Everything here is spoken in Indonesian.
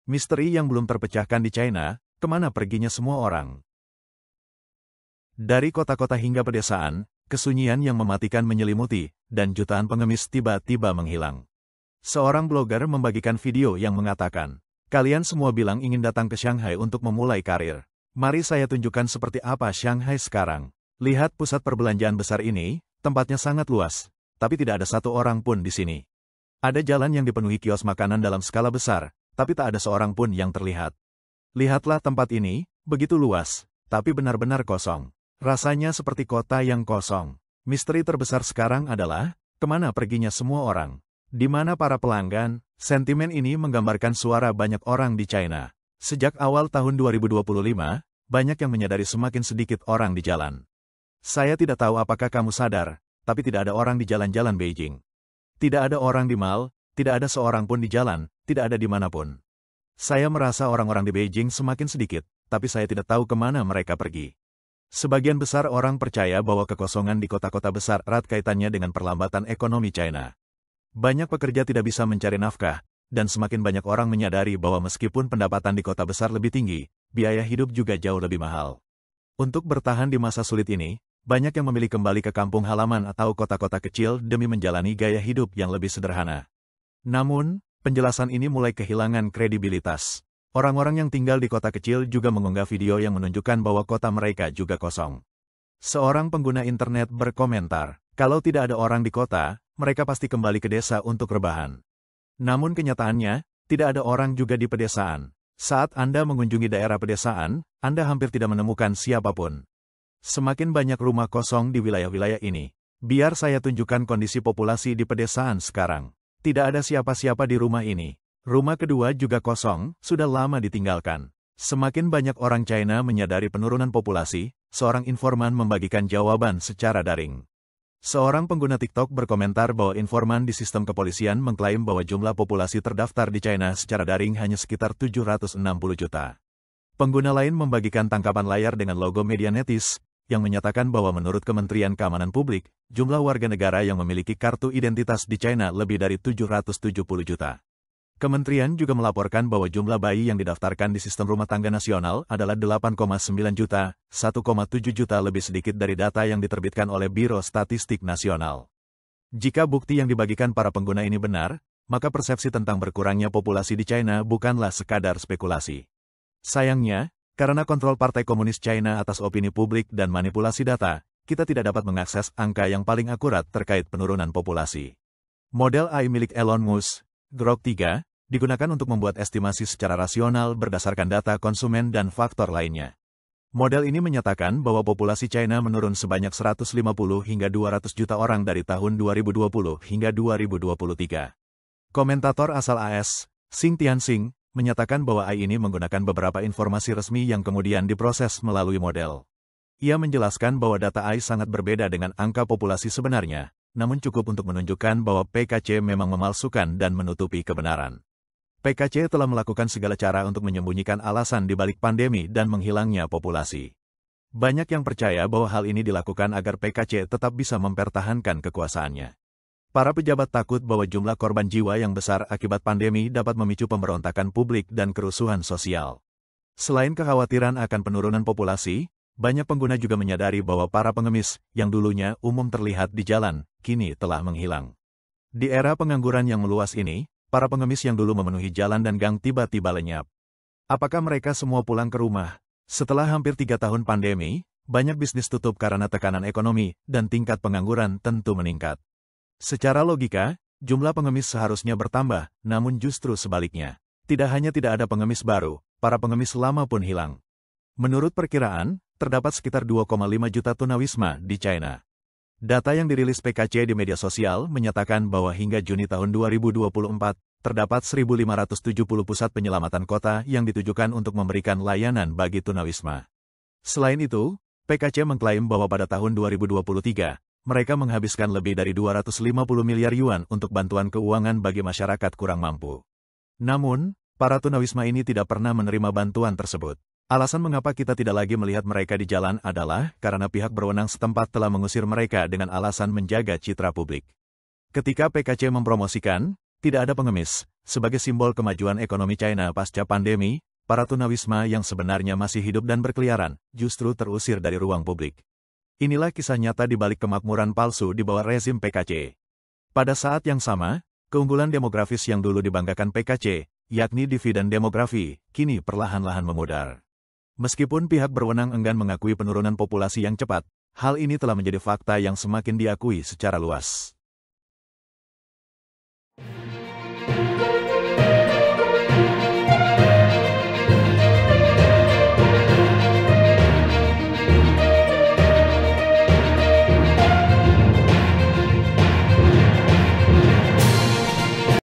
Misteri yang belum terpecahkan di China, kemana perginya semua orang? Dari kota-kota hingga pedesaan, kesunyian yang mematikan menyelimuti, dan jutaan pengemis tiba-tiba menghilang. Seorang blogger membagikan video yang mengatakan, "Kalian semua bilang ingin datang ke Shanghai untuk memulai karir. Mari saya tunjukkan seperti apa Shanghai sekarang. Lihat pusat perbelanjaan besar ini, tempatnya sangat luas, tapi tidak ada satu orang pun di sini. Ada jalan yang dipenuhi kios makanan dalam skala besar, tapi tak ada seorang pun yang terlihat. Lihatlah tempat ini, begitu luas, tapi benar-benar kosong. Rasanya seperti kota yang kosong. Misteri terbesar sekarang adalah, kemana perginya semua orang? Di mana para pelanggan?" Sentimen ini menggambarkan suara banyak orang di China. Sejak awal tahun 2025, banyak yang menyadari semakin sedikit orang di jalan. Saya tidak tahu apakah kamu sadar, tapi tidak ada orang di jalan-jalan Beijing. Tidak ada orang di mall, tidak ada seorang pun di jalan, tidak ada dimanapun. Saya merasa orang-orang di Beijing semakin sedikit, tapi saya tidak tahu kemana mereka pergi. Sebagian besar orang percaya bahwa kekosongan di kota-kota besar erat kaitannya dengan perlambatan ekonomi China. Banyak pekerja tidak bisa mencari nafkah, dan semakin banyak orang menyadari bahwa meskipun pendapatan di kota besar lebih tinggi, biaya hidup juga jauh lebih mahal. Untuk bertahan di masa sulit ini, banyak yang memilih kembali ke kampung halaman atau kota-kota kecil demi menjalani gaya hidup yang lebih sederhana. Namun, penjelasan ini mulai kehilangan kredibilitas. Orang-orang yang tinggal di kota kecil juga mengunggah video yang menunjukkan bahwa kota mereka juga kosong. Seorang pengguna internet berkomentar, "Kalau tidak ada orang di kota, mereka pasti kembali ke desa untuk rebahan." Namun kenyataannya, tidak ada orang juga di pedesaan. Saat Anda mengunjungi daerah pedesaan, Anda hampir tidak menemukan siapapun. Semakin banyak rumah kosong di wilayah-wilayah ini. Biar saya tunjukkan kondisi populasi di pedesaan sekarang. Tidak ada siapa-siapa di rumah ini. Rumah kedua juga kosong, sudah lama ditinggalkan. Semakin banyak orang China menyadari penurunan populasi, seorang informan membagikan jawaban secara daring. Seorang pengguna TikTok berkomentar bahwa informan di sistem kepolisian mengklaim bahwa jumlah populasi terdaftar di China secara daring hanya sekitar 760 juta. Pengguna lain membagikan tangkapan layar dengan logo media netis, yang menyatakan bahwa menurut Kementerian Keamanan Publik, jumlah warga negara yang memiliki kartu identitas di China lebih dari 770 juta. Kementerian juga melaporkan bahwa jumlah bayi yang didaftarkan di sistem rumah tangga nasional adalah 8,9 juta, 1,7 juta lebih sedikit dari data yang diterbitkan oleh Biro Statistik Nasional. Jika bukti yang dibagikan para pengguna ini benar, maka persepsi tentang berkurangnya populasi di China bukanlah sekadar spekulasi. Sayangnya, karena kontrol Partai Komunis China atas opini publik dan manipulasi data, kita tidak dapat mengakses angka yang paling akurat terkait penurunan populasi. Model AI milik Elon Musk, Grok 3, digunakan untuk membuat estimasi secara rasional berdasarkan data konsumen dan faktor lainnya. Model ini menyatakan bahwa populasi China menurun sebanyak 150 hingga 200 juta orang dari tahun 2020 hingga 2023. Komentator asal AS, Xing Tianxing, menyatakan bahwa AI ini menggunakan beberapa informasi resmi yang kemudian diproses melalui model. Ia menjelaskan bahwa data AI sangat berbeda dengan angka populasi sebenarnya, namun cukup untuk menunjukkan bahwa PKC memang memalsukan dan menutupi kebenaran. PKC telah melakukan segala cara untuk menyembunyikan alasan di balik pandemi dan menghilangnya populasi. Banyak yang percaya bahwa hal ini dilakukan agar PKC tetap bisa mempertahankan kekuasaannya. Para pejabat takut bahwa jumlah korban jiwa yang besar akibat pandemi dapat memicu pemberontakan publik dan kerusuhan sosial. Selain kekhawatiran akan penurunan populasi, banyak pengguna juga menyadari bahwa para pengemis, yang dulunya umum terlihat di jalan, kini telah menghilang. Di era pengangguran yang meluas ini, para pengemis yang dulu memenuhi jalan dan gang tiba-tiba lenyap. Apakah mereka semua pulang ke rumah? Setelah hampir 3 tahun pandemi, banyak bisnis tutup karena tekanan ekonomi, dan tingkat pengangguran tentu meningkat. Secara logika, jumlah pengemis seharusnya bertambah, namun justru sebaliknya. Tidak hanya tidak ada pengemis baru, para pengemis lama pun hilang. Menurut perkiraan, terdapat sekitar 2,5 juta tunawisma di China. Data yang dirilis PKC di media sosial menyatakan bahwa hingga Juni tahun 2024, terdapat 1.570 pusat penyelamatan kota yang ditujukan untuk memberikan layanan bagi tunawisma. Selain itu, PKC mengklaim bahwa pada tahun 2023, mereka menghabiskan lebih dari 250 miliar yuan untuk bantuan keuangan bagi masyarakat kurang mampu. Namun, para tunawisma ini tidak pernah menerima bantuan tersebut. Alasan mengapa kita tidak lagi melihat mereka di jalan adalah karena pihak berwenang setempat telah mengusir mereka dengan alasan menjaga citra publik. Ketika PKC mempromosikan, tidak ada pengemis, sebagai simbol kemajuan ekonomi China pasca pandemi, para tunawisma yang sebenarnya masih hidup dan berkeliaran, justru terusir dari ruang publik. Inilah kisah nyata di balik kemakmuran palsu di bawah rezim PKC. Pada saat yang sama, keunggulan demografis yang dulu dibanggakan PKC, yakni dividen demografi, kini perlahan-lahan memudar. Meskipun pihak berwenang enggan mengakui penurunan populasi yang cepat, hal ini telah menjadi fakta yang semakin diakui secara luas.